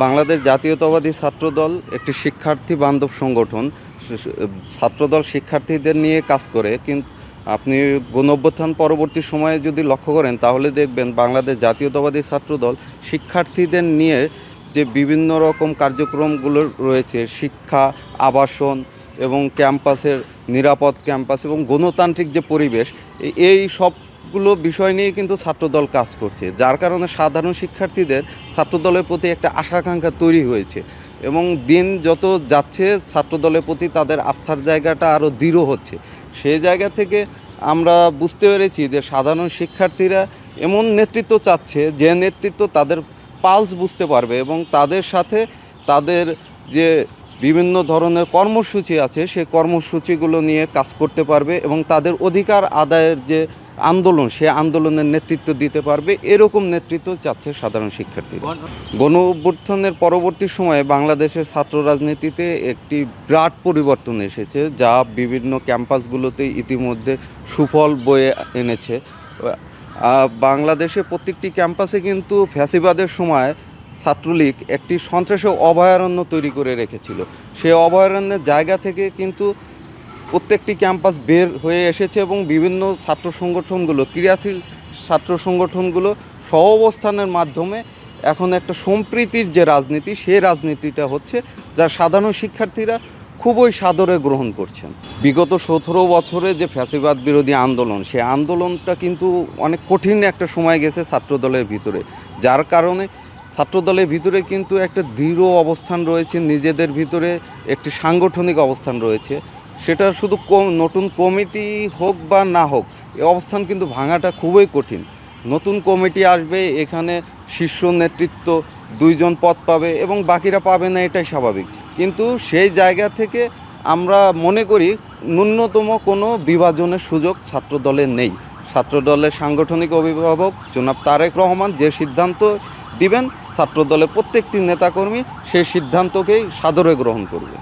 বাংলাদেশ জাতীয়তাবাদী ছাত্রদল একটি শিক্ষার্থী বান্ধব সংগঠন। ছাত্রদল শিক্ষার্থীদের নিয়ে কাজ করে, কিন্তু আপনি গণঅভ্যুত্থান পরবর্তী সময়ে যদি লক্ষ্য করেন তাহলে দেখবেন বাংলাদেশ জাতীয়তাবাদী ছাত্রদল শিক্ষার্থীদের নিয়ে যে বিভিন্ন রকম কার্যক্রমগুলো রয়েছে, শিক্ষা, আবাসন এবং ক্যাম্পাসের নিরাপদ ক্যাম্পাস এবং গণতান্ত্রিক যে পরিবেশ, এই সবগুলো বিষয় নিয়ে কিন্তু ছাত্রদল কাজ করছে, যার কারণে সাধারণ শিক্ষার্থীদের ছাত্রদলের প্রতি একটা আশা-আকাঙ্ক্ষা তৈরি হয়েছে এবং দিন যত যাচ্ছে ছাত্রদলের প্রতি তাদের আস্থার জায়গাটা আরও দৃঢ় হচ্ছে। সেই জায়গা থেকে আমরা বুঝতে পেরেছি যে সাধারণ শিক্ষার্থীরা এমন নেতৃত্ব চাচ্ছে যে নেতৃত্ব তাদের পালস বুঝতে পারবে এবং তাদের সাথে তাদের যে বিভিন্ন ধরনের কর্মসূচি আছে সেই কর্মসূচিগুলো নিয়ে কাজ করতে পারবে এবং তাদের অধিকার আদায়ের যে আন্দোলন, সে আন্দোলনের নেতৃত্ব দিতে পারবে, এরকম নেতৃত্ব চাচ্ছে সাধারণ শিক্ষার্থীরা। গণ অভ্যুত্থানের পরবর্তী সময়ে বাংলাদেশের ছাত্র রাজনীতিতে একটি বিরাট পরিবর্তন এসেছে, যা বিভিন্ন ক্যাম্পাসগুলোতে ইতিমধ্যে সুফল বয়ে এনেছে। বাংলাদেশে প্রত্যেকটি ক্যাম্পাসে কিন্তু ফ্যাসিবাদের সময় ছাত্রলীগ একটি সন্ত্রাসী অভয়ারণ্য তৈরি করে রেখেছিল। সেই অভয়ারণ্যের জায়গা থেকে কিন্তু প্রত্যেকটি ক্যাম্পাস বের হয়ে এসেছে এবং বিভিন্ন ছাত্র সংগঠনগুলো, ক্রিয়াশীল ছাত্র সংগঠনগুলো সহাবস্থানের মাধ্যমে এখন একটা সম্প্রীতির যে রাজনীতি, সেই রাজনীতিটা হচ্ছে, যা সাধারণ শিক্ষার্থীরা খুবই সাদরে গ্রহণ করছেন। বিগত 17 বছরে যে ফ্যাসিবাদ বিরোধী আন্দোলন, সেই আন্দোলনটা কিন্তু অনেক কঠিন একটা সময় গেছে ছাত্রদলের ভিতরে, যার কারণে ছাত্রদলের ভিতরে কিন্তু একটা দৃঢ় অবস্থান রয়েছে, নিজেদের ভিতরে একটি সাংগঠনিক অবস্থান রয়েছে। সেটা শুধু নতুন কমিটি হোক বা না হোক, এই অবস্থান কিন্তু ভাঙাটা খুবই কঠিন। নতুন কমিটি আসবে, এখানে শীর্ষ নেতৃত্ব 2 জন পদ পাবে এবং বাকিরা পাবে না, এটাই স্বাভাবিক। কিন্তু সেই জায়গা থেকে আমরা মনে করি ন্যূনতম কোনো বিভাজনের সুযোগ ছাত্রদলের নেই। ছাত্রদলের সাংগঠনিক অভিভাবক জনাব তারেক রহমান যে সিদ্ধান্ত দিবেন, ছাত্রদলের প্রত্যেকটি নেতাকর্মী সেই সিদ্ধান্তকেই সাদরে গ্রহণ করবে।